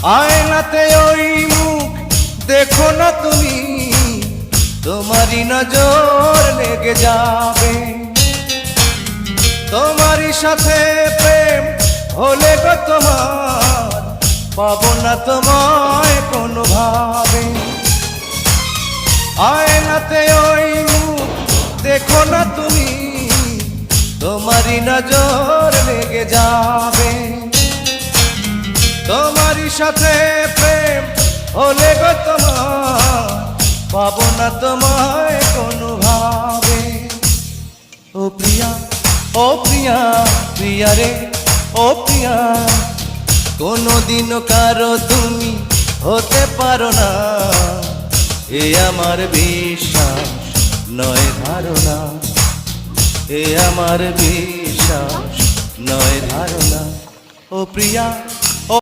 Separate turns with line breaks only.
আয়নাতে ওই মুখ দেখো না তুমি, তোমারই নজর লেগে যাবে। তোমারই সাথে প্রেম হলে গো তোমার, পাবো না তোমায় কোনোভাবে। আয়নাতে ওই মুখ দেখো না তুমি, তোমারই নজর লেগে যাবে। তোমারই সাথে প্রেম হলে গো তোমার, পাবো না তোমায় কোনোভাবে। ও প্রিয়া, ও প্রিয়া, প্রিয়া রে ও প্রিয়া, কোনোদিনও কারো তুমি হতে পারো না, এ আমার বিশ্বাস নয় ধারণা, এ আমার বিশ্বাস নয় ধারণা। ও প্রিয়া।